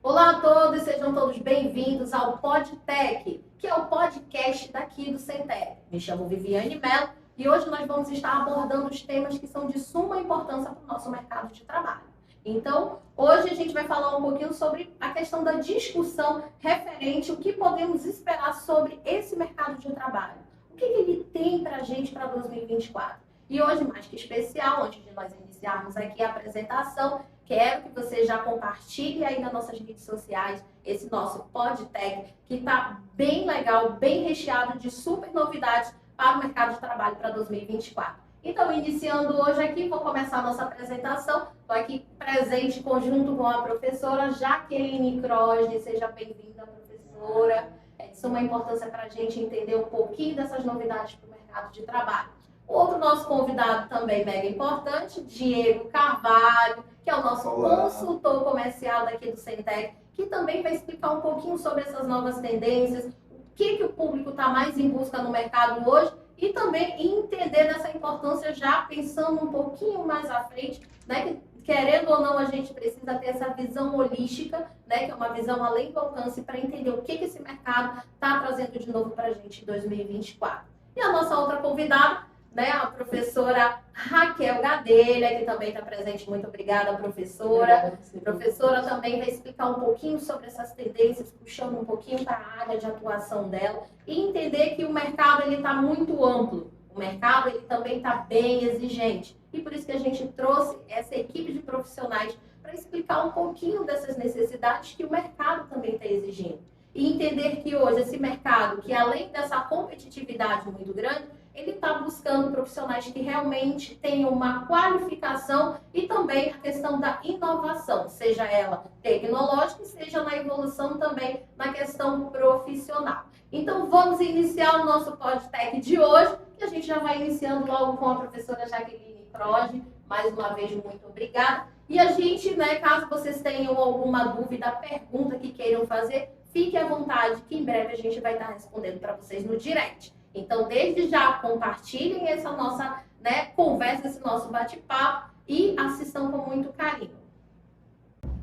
Olá a todos, sejam todos bem-vindos ao PodTech, que é o podcast daqui do Centec. Me chamo Viviane Mello e hoje nós vamos estar abordando os temas que são de suma importância para o nosso mercado de trabalho. Então, hoje a gente vai falar um pouquinho sobre a questão da discussão referente ao que podemos esperar sobre esse mercado de trabalho. O que ele tem para a gente para 2024? E hoje, mais que especial, antes de nós iniciarmos aqui a apresentação, quero que você já compartilhe aí nas nossas redes sociais esse nosso PodTech, que está bem legal, bem recheado de super novidades para o mercado de trabalho para 2024. Então, iniciando hoje aqui, vou começar a nossa apresentação. Estou aqui presente conjunto com a professora Jaqueline Croge. Seja bem-vinda, professora. É de suma importância para a gente entender um pouquinho dessas novidades para o mercado de trabalho. O outro nosso convidado também mega importante, Diego Carvalho, que é o nosso consultor comercial daqui do Centec, que também vai explicar um pouquinho sobre essas novas tendências, o que o público está mais em busca no mercado hoje e também entender dessa importância já pensando um pouquinho mais à frente, né, que, querendo ou não, a gente precisa ter essa visão holística, né, que é uma visão além do alcance para entender o que esse mercado está trazendo de novo para a gente em 2024. E a nossa outra convidada, né, a professora Raquel Gadelha, que também está presente. Muito obrigada, professora. A professora também vai explicar um pouquinho sobre essas tendências, puxando um pouquinho para a área de atuação dela e entender que o mercado está muito amplo. O mercado ele também está bem exigente. E por isso que a gente trouxe essa equipe de profissionais para explicar um pouquinho dessas necessidades que o mercado também está exigindo. E entender que hoje esse mercado, que além dessa competitividade muito grande, ele está buscando profissionais que realmente tenham uma qualificação e também a questão da inovação, seja ela tecnológica e seja na evolução também na questão profissional. Então, vamos iniciar o nosso PodTech de hoje, que a gente já vai iniciando logo com a professora Jaqueline Croge. Mais uma vez, muito obrigada. E a gente, né, caso vocês tenham alguma dúvida, pergunta que queiram fazer, fique à vontade, que em breve a gente vai estar respondendo para vocês no direct. Então, desde já, compartilhem essa nossa, né, conversa, esse nosso bate-papo e assistam com muito carinho.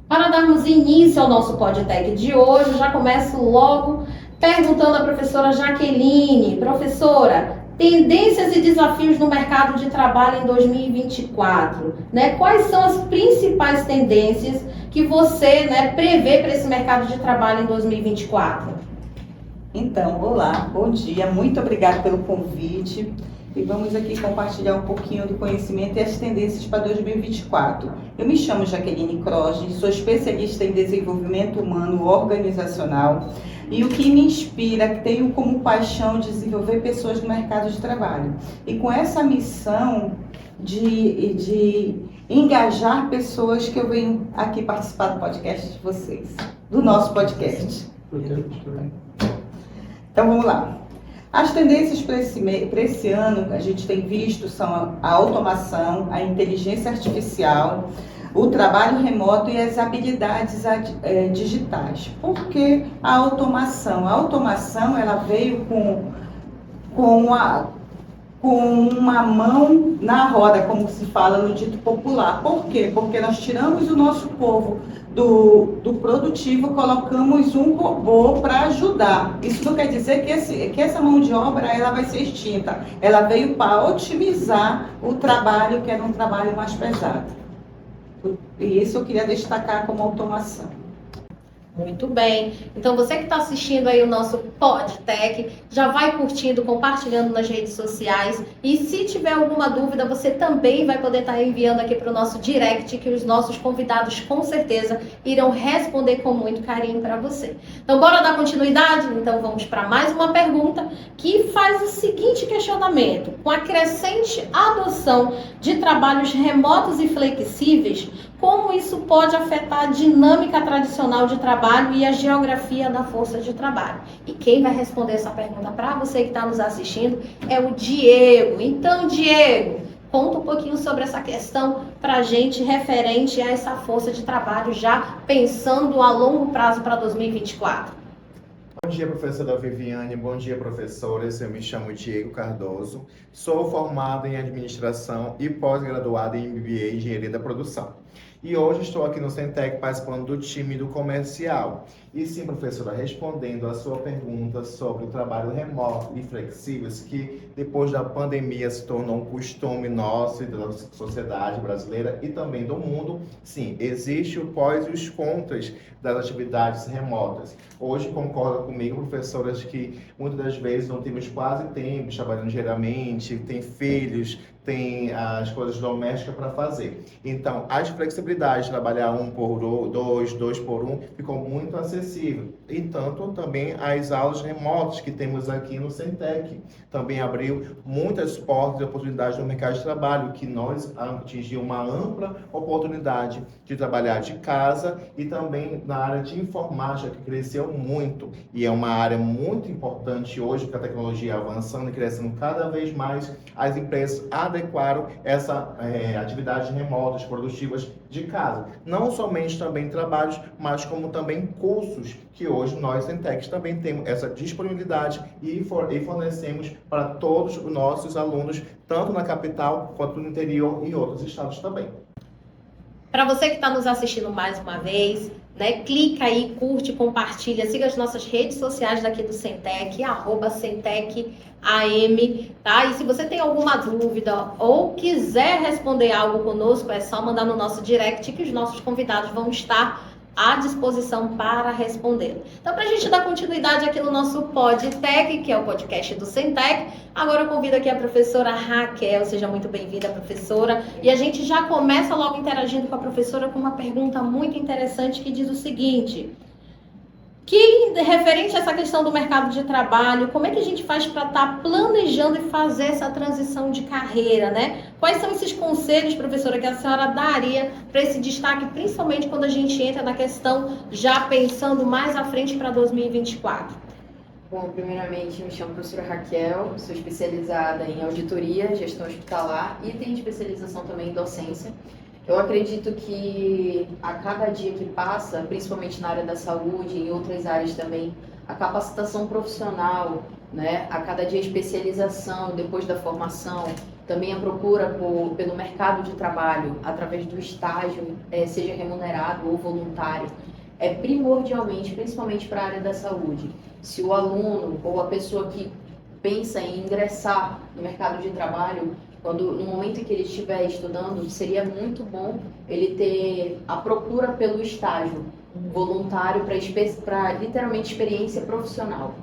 Para darmos início ao nosso PodTech de hoje, já começo logo perguntando à professora Jaqueline. Professora, tendências e desafios no mercado de trabalho em 2024, né? Quais são as principais tendências que você, né, prevê para esse mercado de trabalho em 2024? Então, olá, bom dia, muito obrigada pelo convite e vamos aqui compartilhar um pouquinho do conhecimento e as tendências para 2024. Eu me chamo Jaqueline Croge, sou especialista em desenvolvimento humano organizacional e o que me inspira, que tenho como paixão desenvolver pessoas no mercado de trabalho. E com essa missão de engajar pessoas que eu venho aqui participar do podcast de vocês, do nosso podcast. Então vamos lá. As tendências para esse ano, a gente tem visto, são a automação, a inteligência artificial, o trabalho remoto e as habilidades digitais. Por que a automação? A automação ela veio com uma mão na roda, como se fala no dito popular. Por quê? Porque nós tiramos o nosso povo do produtivo, colocamos um robô para ajudar. Isso não quer dizer que essa mão de obra ela vai ser extinta. Ela veio para otimizar o trabalho, que era um trabalho mais pesado. E isso eu queria destacar como automação. Muito bem. Então, você que está assistindo aí o nosso PodTech, já vai curtindo, compartilhando nas redes sociais. E se tiver alguma dúvida, você também vai poder estar enviando aqui para o nosso direct, que os nossos convidados, com certeza, irão responder com muito carinho para você. Então, bora dar continuidade? Então, vamos para mais uma pergunta que faz o seguinte questionamento. Com a crescente adoção de trabalhos remotos e flexíveis, como isso pode afetar a dinâmica tradicional de trabalho e a geografia da força de trabalho? E quem vai responder essa pergunta para você que está nos assistindo é o Diego. Então, Diego, conta um pouquinho sobre essa questão para a gente referente a essa força de trabalho, já pensando a longo prazo para 2024. Bom dia, professora Viviane. Bom dia, professores. Eu me chamo Diego Cardoso. Sou formado em administração e pós-graduado em MBA em Engenharia da Produção. E hoje estou aqui no Centec participando do time do comercial. E sim, professora, respondendo a sua pergunta sobre o trabalho remoto e flexível, que depois da pandemia se tornou um costume nosso e da sociedade brasileira e também do mundo, sim, existe o pós e os contras das atividades remotas. Hoje concorda comigo, professoras, que muitas das vezes não temos quase tempo trabalhando diariamente, tem filhos, tem as coisas domésticas para fazer. Então, as flexibilidades de trabalhar 1 por 2, 2 por 1, ficou muito acessível. E tanto também as aulas remotas que temos aqui no Centec. Também abriu muitas portas e oportunidades no mercado de trabalho, que nós atingimos uma ampla oportunidade de trabalhar de casa e também na área de informática, que cresceu muito. E é uma área muito importante hoje, com a tecnologia avançando e crescendo cada vez mais, as empresas adequaram essa atividades remotas, produtivas de casa. Não somente também trabalhos, mas como também cursos, que hoje nós, Centec, também temos essa disponibilidade e fornecemos para todos os nossos alunos, tanto na capital quanto no interior e outros estados também. Para você que está nos assistindo mais uma vez, né, clica aí, curte, compartilha, siga as nossas redes sociais daqui do Centec, @CentecAM, tá? E se você tem alguma dúvida ou quiser responder algo conosco, é só mandar no nosso direct que os nossos convidados vão estar à disposição para responder. Então, para a gente dar continuidade aqui no nosso PodTech, que é o podcast do Centec, agora eu convido aqui a professora Raquel. Seja muito bem-vinda, professora. E a gente já começa logo interagindo com a professora com uma pergunta muito interessante que diz o seguinte: que, referente a essa questão do mercado de trabalho, como é que a gente faz para estar planejando e fazer essa transição de carreira, né? Quais são esses conselhos, professora, que a senhora daria para esse destaque, principalmente quando a gente entra na questão já pensando mais à frente para 2024? Bom, primeiramente, me chamo professora Raquel, sou especializada em auditoria, gestão hospitalar e tenho especialização também em docência. Eu acredito que a cada dia que passa, principalmente na área da saúde e em outras áreas também, a capacitação profissional, né, a cada dia a especialização depois da formação, também a procura pelo mercado de trabalho através do estágio, seja remunerado ou voluntário, é primordialmente, principalmente para a área da saúde. Se o aluno ou a pessoa que pensa em ingressar no mercado de trabalho, no momento em que ele estiver estudando, seria muito bom ele ter a procura pelo estágio voluntário para literalmente experiência profissional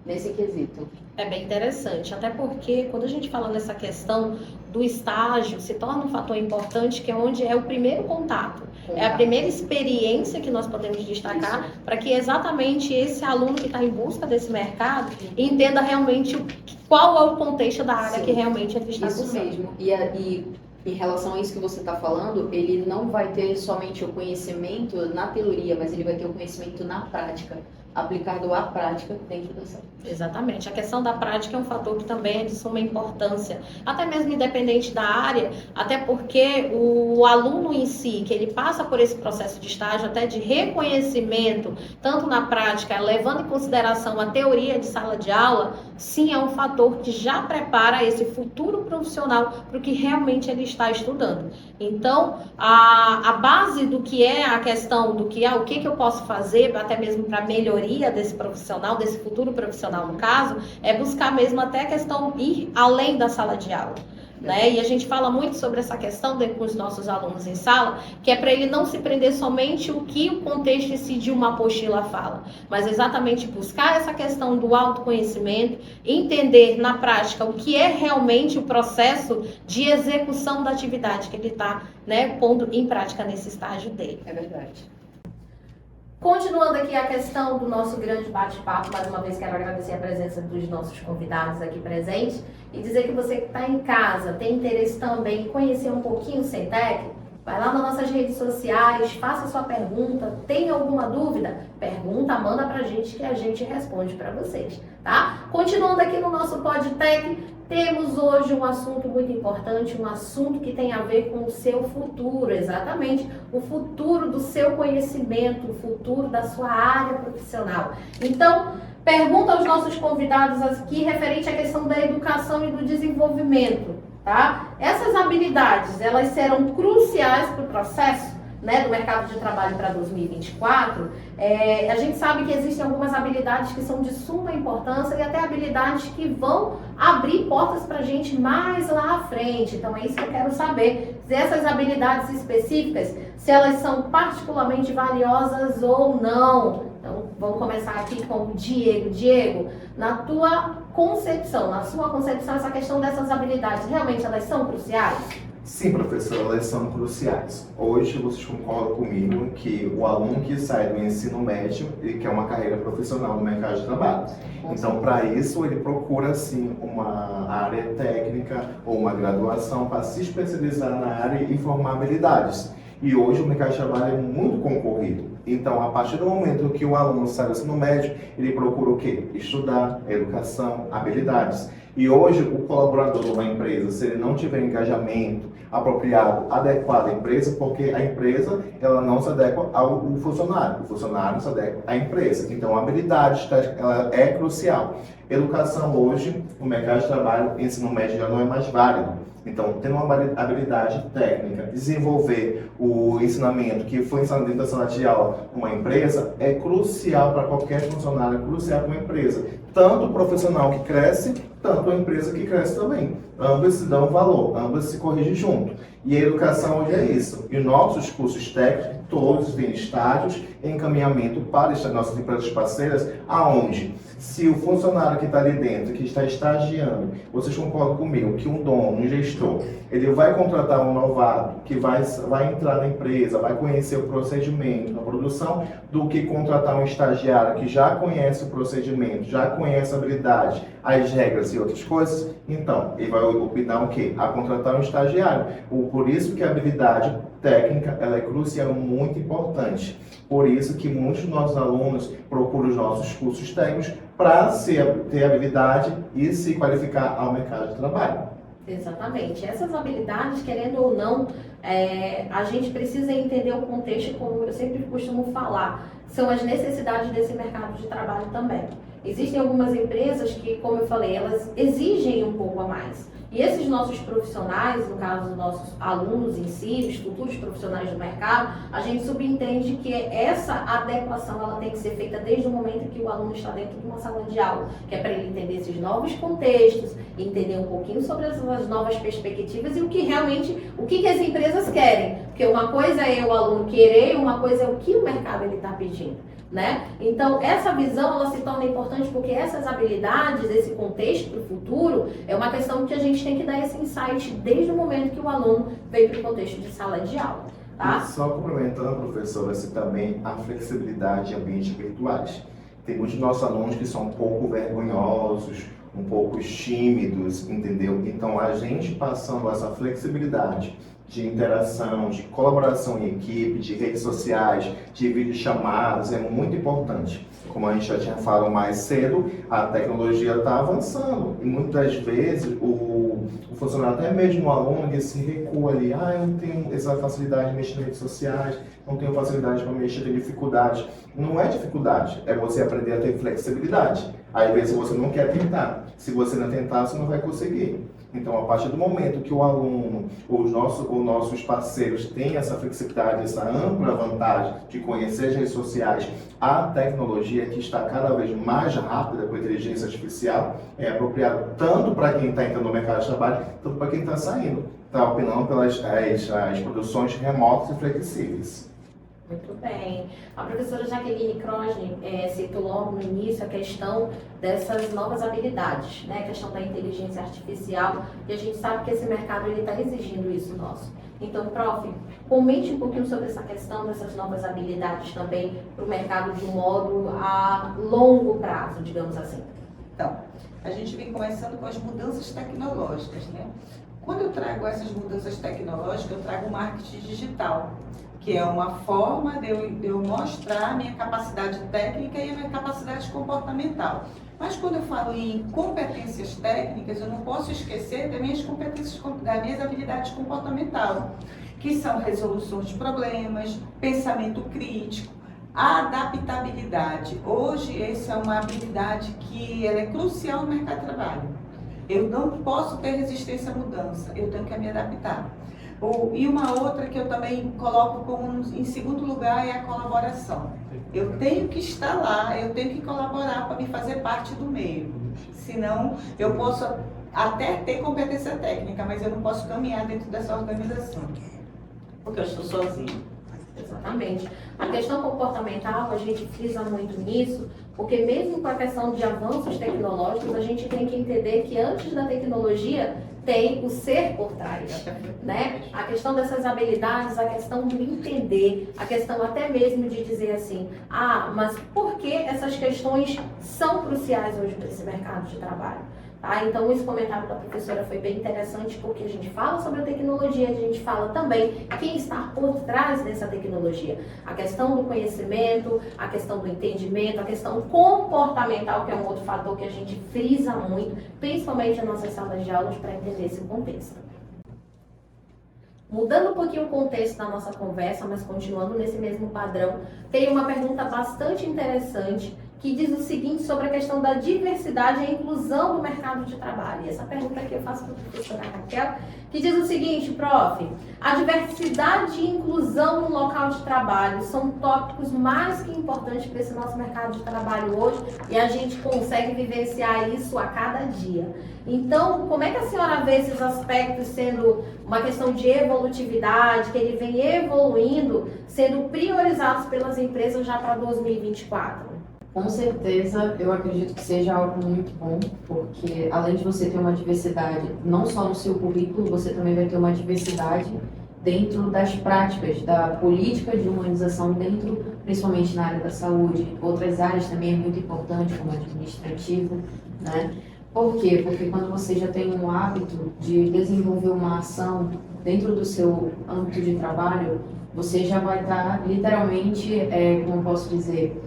nesse quesito. É bem interessante, até porque quando a gente fala nessa questão do estágio, se torna um fator importante, que é onde é o primeiro contato. É a primeira experiência que nós podemos destacar para que exatamente esse aluno que está em busca desse mercado entenda realmente qual é o contexto da área. Sim, que realmente ele está buscando. Isso mesmo. E em relação a isso que você está falando, ele não vai ter somente o conhecimento na teoria, mas ele vai ter o conhecimento na prática, aplicado à prática dentro da saúde. Exatamente. A questão da prática é um fator que também é de suma importância, até mesmo independente da área, até porque o aluno em si, que ele passa por esse processo de estágio, até de reconhecimento, tanto na prática, levando em consideração a teoria de sala de aula, sim, é um fator que já prepara esse futuro profissional para o que realmente ele está estudando. Então, a base do que é a questão do que é o que eu posso fazer, até mesmo para melhoria desse profissional, desse futuro profissional no caso, é buscar mesmo até a questão ir além da sala de aula. Né? E a gente fala muito sobre essa questão com os nossos alunos em sala, que é para ele não se prender somente o que o contexto em si de uma apostila fala, mas exatamente buscar essa questão do autoconhecimento, entender na prática o que é realmente o processo de execução da atividade que ele está, né, pondo em prática nesse estágio dele. É verdade. Continuando aqui a questão do nosso grande bate-papo, mais uma vez quero agradecer a presença dos nossos convidados aqui presentes e dizer que você que está em casa, tem interesse também em conhecer um pouquinho o Centec, vai lá nas nossas redes sociais, faça sua pergunta, tem alguma dúvida? Pergunta, manda pra gente que a gente responde para vocês, tá? Continuando aqui no nosso PodTech, temos hoje um assunto muito importante, um assunto que tem a ver com o seu futuro, exatamente, o futuro do seu conhecimento, o futuro da sua área profissional. Então, pergunta aos nossos convidados aqui referente à questão da educação e do desenvolvimento, tá? Essas habilidades, elas serão cruciais para o processo? né, do mercado de trabalho para 2024, a gente sabe que existem algumas habilidades que são de suma importância e até habilidades que vão abrir portas para a gente mais lá à frente. Então é isso que eu quero saber, se essas habilidades específicas, se elas são particularmente valiosas ou não. Então vamos começar aqui com o Diego. Diego, na tua concepção, essa questão dessas habilidades, realmente elas são cruciais? Sim, professor, elas são cruciais. Hoje vocês concordam comigo que o aluno que sai do ensino médio, ele quer uma carreira profissional no mercado de trabalho. Então, para isso, ele procura, sim, uma área técnica ou uma graduação para se especializar na área e formar habilidades. E hoje o mercado de trabalho é muito concorrido. Então, a partir do momento que o aluno sai do ensino médio, ele procura o quê? Estudar, educação, habilidades. E hoje, o colaborador de uma empresa, se ele não tiver engajamento apropriado, adequado à empresa, porque a empresa ela não se adequa ao funcionário, o funcionário se adequa à empresa. Então, a habilidade ela é crucial. Educação hoje, no mercado de trabalho, ensino médio já não é mais válido. Então, tendo uma habilidade técnica, desenvolver o ensinamento que foi ensinado dentro da sala de aula numa empresa, é crucial para qualquer funcionário, é crucial para uma empresa. Tanto o profissional que cresce, tanto a empresa que cresce também. Ambas se dão valor, ambas se corrigem junto. E a educação hoje é isso. E nossos cursos técnicos, todos têm estágios em encaminhamento para as nossas empresas parceiras, aonde se o funcionário que está ali dentro, que está estagiando, vocês concordam comigo que um dono, um gestor, ele vai contratar um novato que vai entrar na empresa, vai conhecer o procedimento, a produção, do que contratar um estagiário que já conhece o procedimento, já conhece a habilidade, as regras e outras coisas? Então, ele vai opinar o quê? A contratar um estagiário. Por isso que a habilidade técnica ela é crucial, muito importante. Por isso que muitos dos nossos alunos procuram os nossos cursos técnicos para ter habilidade e se qualificar ao mercado de trabalho. Exatamente. Essas habilidades, querendo ou não, a gente precisa entender o contexto, como eu sempre costumo falar, são as necessidades desse mercado de trabalho também. Existem algumas empresas que, como eu falei, elas exigem um pouco a mais. E esses nossos profissionais, no caso, nossos alunos em si, os futuros profissionais do mercado, a gente subentende que essa adequação ela tem que ser feita desde o momento que o aluno está dentro de uma sala de aula, que é para ele entender esses novos contextos, entender um pouquinho sobre as novas perspectivas e o que realmente, o que as empresas querem. Porque uma coisa é o aluno querer, uma coisa é o que o mercado está pedindo. Né? Então, essa visão ela se torna importante porque essas habilidades, esse contexto para o futuro, é uma questão que a gente tem que dar esse insight desde o momento que o aluno veio para o contexto de sala de aula. Tá? E só complementando, professora, também a flexibilidade em ambientes virtuais. Tem muitos nossos alunos que são um pouco vergonhosos, um pouco tímidos, entendeu? Então, a gente passando essa flexibilidade de interação, de colaboração em equipe, de redes sociais, de videochamadas, é muito importante. Como a gente já tinha falado mais cedo, a tecnologia está avançando e muitas vezes o funcionário, até mesmo o aluno, que se recua ali, eu não tenho essa facilidade de mexer nas redes sociais, não tenho facilidade para mexer, tenho dificuldade. Não é dificuldade, é você aprender a ter flexibilidade. Às vezes você não quer tentar, se você não tentar, você não vai conseguir. Então, a partir do momento que o aluno, os nossos parceiros têm essa flexibilidade, essa ampla vantagem de conhecer as redes sociais, a tecnologia que está cada vez mais rápida com a inteligência artificial, é apropriado tanto para quem está entrando no mercado de trabalho, tanto para quem está saindo, está opinando pelas as produções remotas e flexíveis. Muito bem. A professora Jaqueline Krosny citou logo no início a questão dessas novas habilidades, né? A questão da inteligência artificial, e a gente sabe que esse mercado está exigindo isso nosso. Então, prof, comente um pouquinho sobre essa questão dessas novas habilidades também para o mercado de um modo a longo prazo, digamos assim. Então, a gente vem começando com as mudanças tecnológicas, né? Quando eu trago essas mudanças tecnológicas, eu trago o marketing digital, que é uma forma de eu mostrar a minha capacidade técnica e a minha capacidade comportamental. Mas quando eu falo em competências técnicas, eu não posso esquecer das minhas competências, das minhas habilidades comportamentais, que são resolução de problemas, pensamento crítico, adaptabilidade. Hoje, essa é uma habilidade que ela é crucial no mercado de trabalho. Eu não posso ter resistência à mudança, eu tenho que me adaptar. E uma outra que eu também coloco como em segundo lugar é a colaboração. Eu tenho que estar lá, eu tenho que colaborar para me fazer parte do meio. Senão, eu posso até ter competência técnica, mas eu não posso caminhar dentro dessa organização, porque eu estou sozinha. Exatamente. A questão comportamental, a gente frisa muito nisso, porque mesmo com a questão de avanços tecnológicos, a gente tem que entender que antes da tecnologia tem o ser por trás, né? A questão dessas habilidades, a questão de entender, a questão até mesmo de dizer assim, mas por que essas questões são cruciais hoje para esse mercado de trabalho? Tá? Então, esse comentário da professora foi bem interessante, porque a gente fala sobre a tecnologia, a gente fala também quem está por trás dessa tecnologia. A questão do conhecimento, a questão do entendimento, a questão comportamental, que é um outro fator que a gente frisa muito, principalmente nas nossas salas de aulas, para entender esse contexto. Mudando um pouquinho o contexto da nossa conversa, mas continuando nesse mesmo padrão, tem uma pergunta bastante interessante, que diz o seguinte sobre a questão da diversidade e inclusão no mercado de trabalho. E essa pergunta aqui eu faço para a professora Raquel, que diz o seguinte, prof, a diversidade e inclusão no local de trabalho são tópicos mais que importantes para esse nosso mercado de trabalho hoje, e a gente consegue vivenciar isso a cada dia. Então, como é que a senhora vê esses aspectos sendo uma questão de evolutividade, que ele vem evoluindo, sendo priorizados pelas empresas já para 2024? Com certeza, eu acredito que seja algo muito bom, porque além de você ter uma diversidade, não só no seu currículo, você também vai ter uma diversidade dentro das práticas, da política de humanização dentro, principalmente na área da saúde. Outras áreas também é muito importante, como administrativo, né? Por quê? Porque quando você já tem um hábito de desenvolver uma ação dentro do seu âmbito de trabalho, você já vai estar literalmente, como eu posso dizer,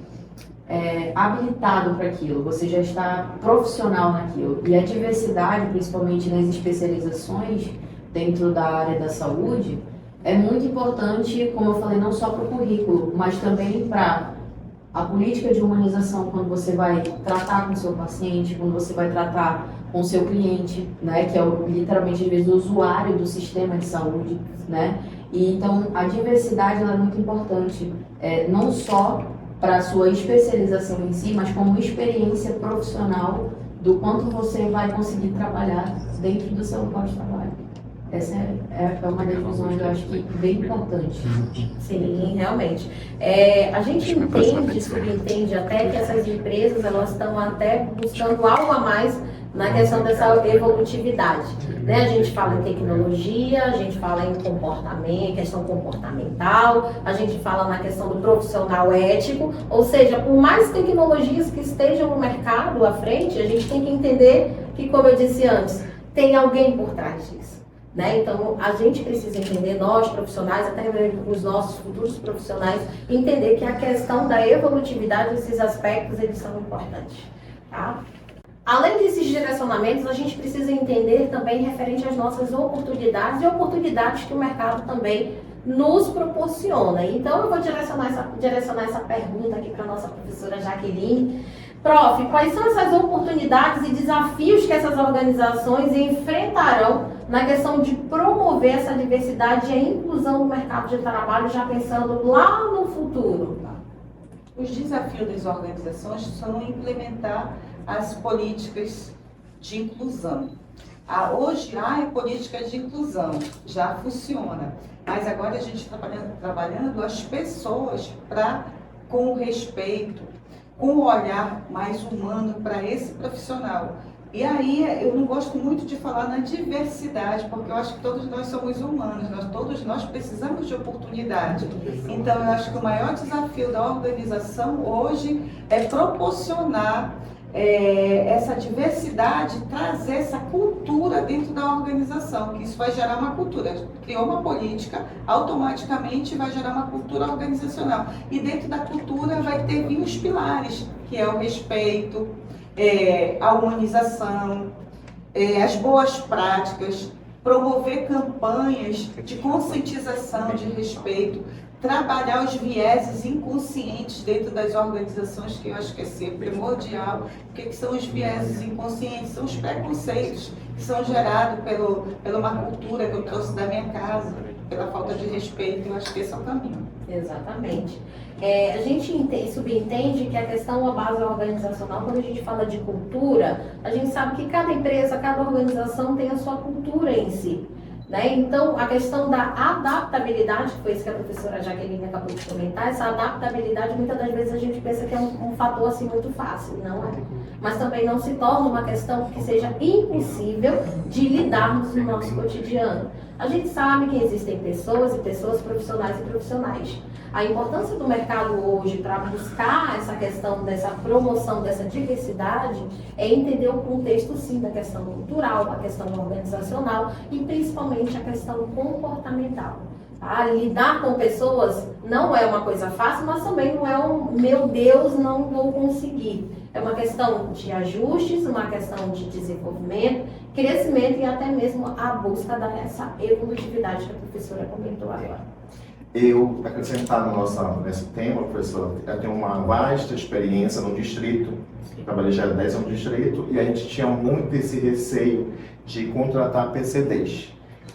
habilitado para aquilo, você já está profissional naquilo. E a diversidade, principalmente nas especializações dentro da área da saúde, é muito importante, como eu falei, não só para o currículo, mas também para a política de humanização, quando você vai tratar com o seu paciente, quando você vai tratar com o seu cliente, né, que é literalmente, às vezes, o usuário do sistema de saúde, né? E então, a diversidade ela é muito importante, não só para a sua especialização em si, mas como experiência profissional do quanto você vai conseguir trabalhar dentro do seu local de trabalho. Essa é uma das visões, eu acho que bem importante. Sim, realmente. A gente entende, subentende até que essas empresas elas estão até buscando algo a mais na questão dessa evolutividade. Né? A gente fala em tecnologia, a gente fala em comportamento, questão comportamental, a gente fala na questão do profissional ético, ou seja, por mais tecnologias que estejam no mercado à frente, a gente tem que entender que, como eu disse antes, tem alguém por trás disso. Né? Então, a gente precisa entender, nós profissionais, até mesmo os nossos futuros profissionais, entender que a questão da evolutividade, esses aspectos, eles são importantes. Tá? Além desses direcionamentos, a gente precisa entender também referente às nossas oportunidades e oportunidades que o mercado também nos proporciona. Então, eu vou direcionar essa pergunta aqui para a nossa professora Jaqueline. Prof, quais são essas oportunidades e desafios que essas organizações enfrentarão na questão de promover essa diversidade e a inclusão no mercado de trabalho, já pensando lá no futuro? Os desafios das organizações são implementar as políticas de inclusão. Hoje há política de inclusão, já funciona, mas agora a gente está trabalhando as pessoas com respeito, com um olhar mais humano para esse profissional. E aí eu não gosto muito de falar na diversidade, porque eu acho que todos nós somos humanos, todos nós precisamos de oportunidade. Então eu acho que o maior desafio da organização hoje é proporcionar essa diversidade, trazer essa cultura dentro da organização, que isso vai gerar uma cultura. Criou uma política, automaticamente vai gerar uma cultura organizacional. E dentro da cultura vai ter os pilares, que é o respeito, a humanização, as boas práticas, promover campanhas de conscientização, de respeito, trabalhar os vieses inconscientes dentro das organizações, que eu acho que é ser primordial. O que são os vieses inconscientes? São os preconceitos que são gerados pela uma cultura que eu trouxe da minha casa, pela falta de respeito. Eu acho que esse é o caminho. Exatamente. A gente subentende que a questão da base organizacional, quando a gente fala de cultura, a gente sabe que cada empresa, cada organização tem a sua cultura em si. Né? Então, a questão da adaptabilidade, que foi isso que a professora Jaqueline acabou de comentar, essa adaptabilidade, muitas das vezes a gente pensa que é um fator assim muito fácil, não é? Mas também não se torna uma questão que seja impossível de lidarmos no nosso cotidiano. A gente sabe que existem pessoas e pessoas, profissionais e profissionais. A importância do mercado hoje para buscar essa questão dessa promoção, dessa diversidade, é entender o contexto, sim, da questão cultural, a questão organizacional e principalmente a questão comportamental. Lidar com pessoas não é uma coisa fácil, mas também não é meu Deus, não vou conseguir. É uma questão de ajustes, uma questão de desenvolvimento, crescimento e até mesmo a busca dessa evolutividade que a professora comentou agora. Eu, acrescentar nesse tema, professor, eu tenho uma vasta experiência no distrito, trabalhei já 10 anos no distrito, e a gente tinha muito esse receio de contratar PCDs.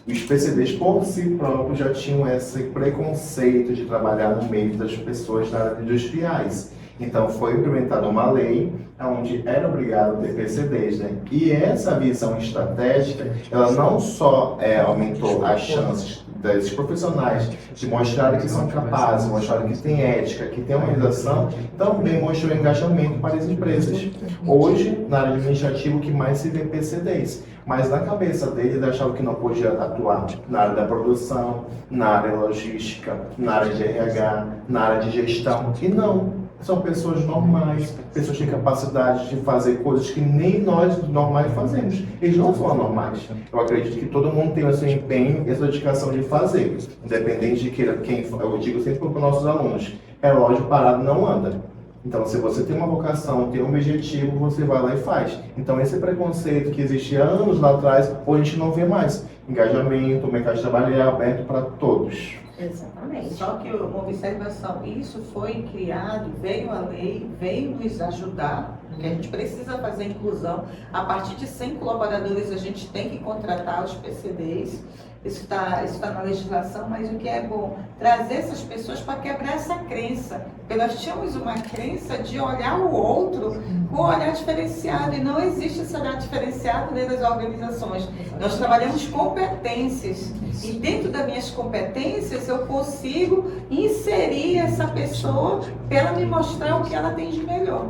Os PCDs, por si próprios, já tinham esse preconceito de trabalhar no meio das pessoas da área industriais. Então, foi implementada uma lei onde era obrigado a ter PCDs, né? E essa visão estratégica, ela não só aumentou as chances desses profissionais de mostrarem que são capazes, mostrarem que têm ética, que têm organização, também mostrou engajamento para as empresas. Hoje, na área administrativa, o que mais se vê é PCDs. Mas na cabeça deles, achavam que não podia atuar na área da produção, na área logística, na área de RH, na área de gestão. E não. São pessoas normais, pessoas que têm capacidade de fazer coisas que nem nós normais fazemos. Eles não são anormais. Eu acredito que todo mundo tem o seu empenho e a sua dedicação de fazer. Independente de quem eu digo sempre para os nossos alunos, relógio parado não anda. Então, se você tem uma vocação, tem um objetivo, você vai lá e faz. Então, esse preconceito que existia anos lá atrás, hoje a gente não vê mais. Engajamento, o mercado de trabalho é aberto para todos. Exatamente. Só que uma observação, isso foi criado, veio a lei, veio nos ajudar, porque a gente precisa fazer inclusão. A partir de 100 colaboradores a gente tem que contratar os PCDs. Isso está na legislação, mas o que é bom? Trazer essas pessoas para quebrar essa crença. Porque nós tínhamos uma crença de olhar o outro com um olhar diferenciado, e não existe esse olhar diferenciado dentro das organizações. Nós trabalhamos competências, e dentro das minhas competências eu consigo inserir essa pessoa para ela me mostrar o que ela tem de melhor.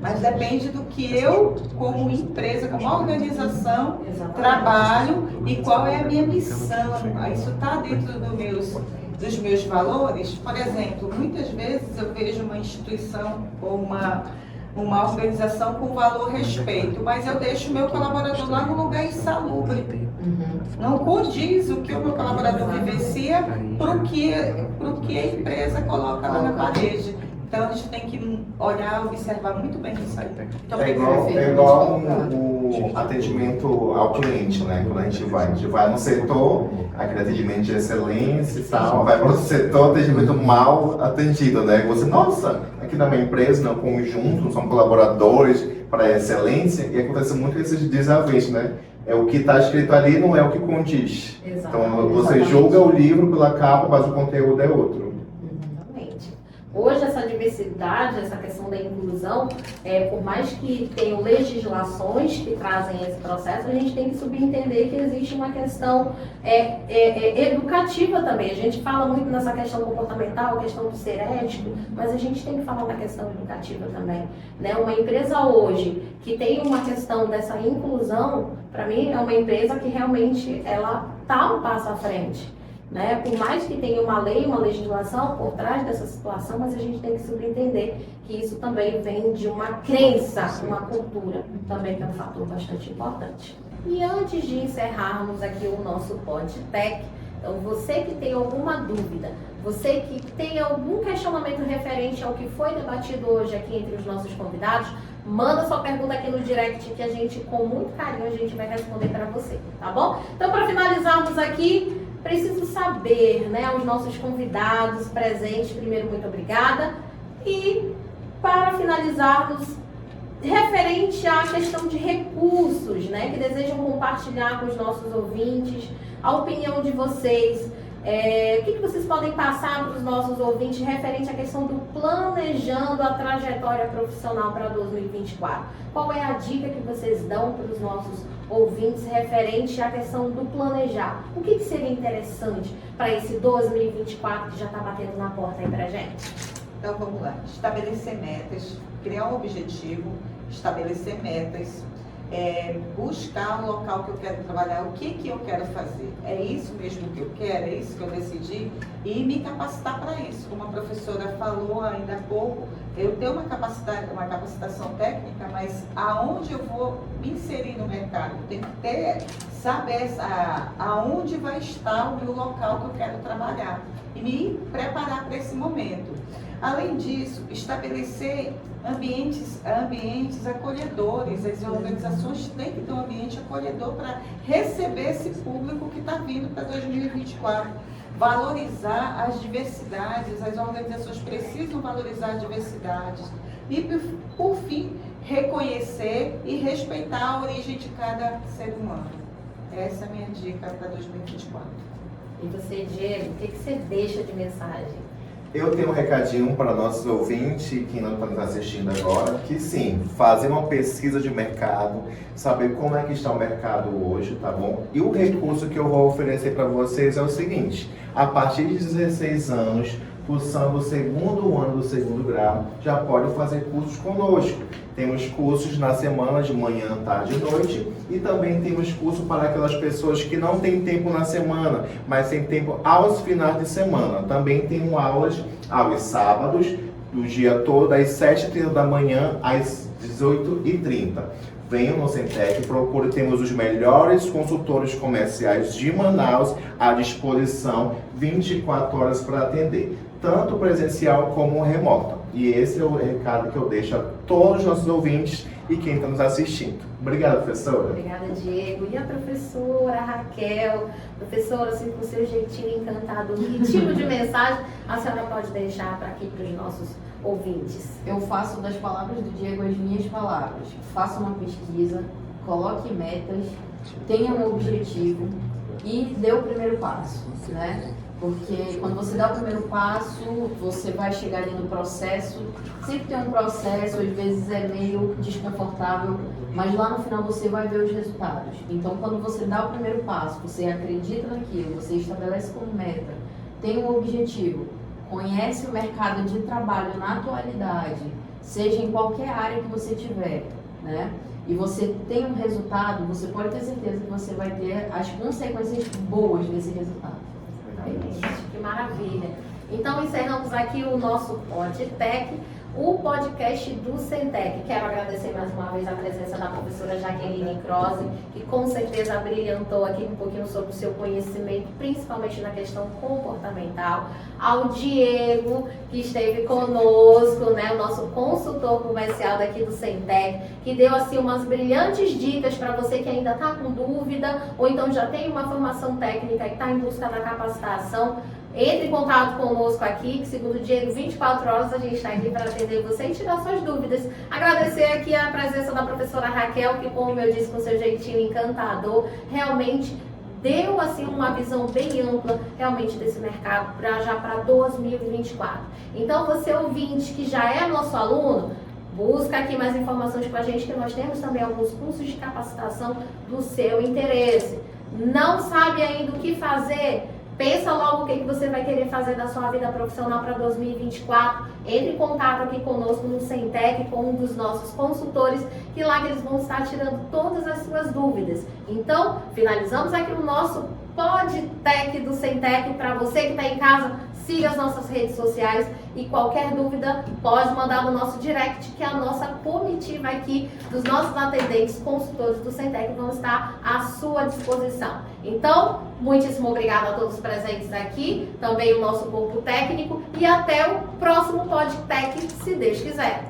Mas depende do que eu, como empresa, como organização, trabalho e qual é a minha missão. Isso está dentro dos meus valores. Por exemplo, muitas vezes eu vejo uma instituição ou uma organização com valor respeito, mas eu deixo o meu colaborador lá num lugar insalubre. Não condiz o que o meu colaborador vivencia para o que a empresa coloca lá na parede. Então, a gente tem que olhar, observar muito bem isso aí. Então, é igual o atendimento ao cliente, né? Quando a gente vai no setor, aquele atendimento de excelência e tal, vai para o setor, atendimento mal atendido, né? Você, nossa, aqui na minha empresa, no conjunto, são colaboradores para a excelência, e acontece muito esses desavenças, né? O que está escrito ali não é o que condiz. Então, você julga o livro pela capa, mas o conteúdo é outro. Hoje, essa diversidade, essa questão da inclusão, por mais que tenham legislações que trazem esse processo, a gente tem que subentender que existe uma questão educativa também. A gente fala muito nessa questão comportamental, a questão do ser ético, mas a gente tem que falar na questão educativa também. Né? Uma empresa hoje que tem uma questão dessa inclusão, para mim, é uma empresa que realmente ela está um passo à frente. Né? Por mais que tenha uma lei, uma legislação por trás dessa situação, mas a gente tem que subentender que isso também vem de uma crença, uma cultura, também que é um fator bastante importante. E antes de encerrarmos aqui o nosso PodTech, então você que tem alguma dúvida, você que tem algum questionamento referente ao que foi debatido hoje aqui entre os nossos convidados, manda sua pergunta aqui no direct que a gente, com muito carinho, a gente vai responder para você, tá bom? Então, para finalizarmos aqui, preciso saber, né, aos nossos convidados presentes, primeiro, muito obrigada. E para finalizarmos, referente à questão de recursos, né, que desejam compartilhar com os nossos ouvintes, a opinião de vocês, o que vocês podem passar para os nossos ouvintes referente à questão do planejando a trajetória profissional para 2024? Qual é a dica que vocês dão para os nossos ouvintes referente à questão do planejar? O que seria interessante para esse 2024 que já está batendo na porta aí para a gente? Então vamos lá, estabelecer metas, criar um objetivo, estabelecer metas, buscar um local que eu quero trabalhar, o que eu quero fazer. É isso mesmo que eu quero, é isso que eu decidi, e me capacitar para isso. Como a professora falou ainda há pouco, eu tenho uma capacitação técnica, mas aonde eu vou me inserir no mercado? Eu tenho que saber aonde vai estar o meu local que eu quero trabalhar e me preparar para esse momento. Além disso, estabelecer ambientes acolhedores. As organizações têm que ter um ambiente acolhedor para receber esse público que está vindo para 2024. Valorizar as diversidades, as organizações precisam valorizar as diversidades. E, por fim, reconhecer e respeitar a origem de cada ser humano. Essa é a minha dica para 2024. E você, Diego, o que você deixa de mensagem? Eu tenho um recadinho para nossos ouvintes, que não está nos assistindo agora, que sim, fazer uma pesquisa de mercado, saber como é que está o mercado hoje, tá bom? E o recurso que eu vou oferecer para vocês é o seguinte: a partir de 16 anos, cursando o segundo ano do segundo grau, já pode fazer cursos conosco. Temos cursos na semana de manhã, tarde e noite, e também temos curso para aquelas pessoas que não têm tempo na semana, mas têm tempo aos finais de semana. Também temos aulas aos sábados, do dia todo, das 7h30 da manhã às 18h30. Venham no Centec, procure, temos os melhores consultores comerciais de Manaus à disposição 24 horas para atender, tanto presencial como remota. E esse é o recado que eu deixo a todos os nossos ouvintes e quem está nos assistindo. Obrigado, professora. Obrigada, Diego. E a professora Raquel? Professora, assim, com seu jeitinho encantador, que tipo de mensagem a senhora pode deixar para aqui para os nossos ouvintes? Eu faço das palavras do Diego as minhas palavras. Faça uma pesquisa, coloque metas, tenha um objetivo e dê o primeiro passo, né? Porque quando você dá o primeiro passo, você vai chegar ali no processo. Sempre tem um processo, às vezes é meio desconfortável, mas lá no final você vai ver os resultados. Então, quando você dá o primeiro passo, você acredita naquilo, você estabelece como meta, tem um objetivo, conhece o mercado de trabalho na atualidade, seja em qualquer área que você tiver, né? E você tem um resultado, você pode ter certeza que você vai ter as consequências boas desse resultado. Que maravilha. Então encerramos aqui o nosso PodTech, o podcast do Centec. Quero agradecer mais uma vez a presença da professora Jaqueline Croze, que com certeza brilhantou aqui um pouquinho sobre o seu conhecimento, principalmente na questão comportamental. Ao Diego, que esteve conosco, né, o nosso consultor comercial daqui do Centec, que deu assim umas brilhantes dicas para você que ainda está com dúvida, ou então já tem uma formação técnica e está em busca da capacitação. Entre em contato conosco aqui, que segundo o Diego, 24 horas a gente está aqui para atender você e tirar suas dúvidas. Agradecer aqui a presença da professora Raquel, que, como eu disse, com seu jeitinho encantador, realmente deu assim uma visão bem ampla realmente desse mercado já para 2024. Então, você ouvinte que já é nosso aluno, busca aqui mais informações com a gente, que nós temos também alguns cursos de capacitação do seu interesse. Não sabe ainda o que fazer? Pensa logo o que você vai querer fazer da sua vida profissional para 2024. Entre em contato aqui conosco no Centec, com um dos nossos consultores, que lá eles vão estar tirando todas as suas dúvidas. Então, finalizamos aqui o nosso PodTech do Centec. Para você que está em casa, siga as nossas redes sociais e qualquer dúvida pode mandar no nosso direct, que a nossa comitiva aqui dos nossos atendentes, consultores do Centec, vão estar à sua disposição. Então, muitíssimo obrigada a todos presentes aqui, também o nosso corpo técnico, e até o próximo PodTech, se Deus quiser.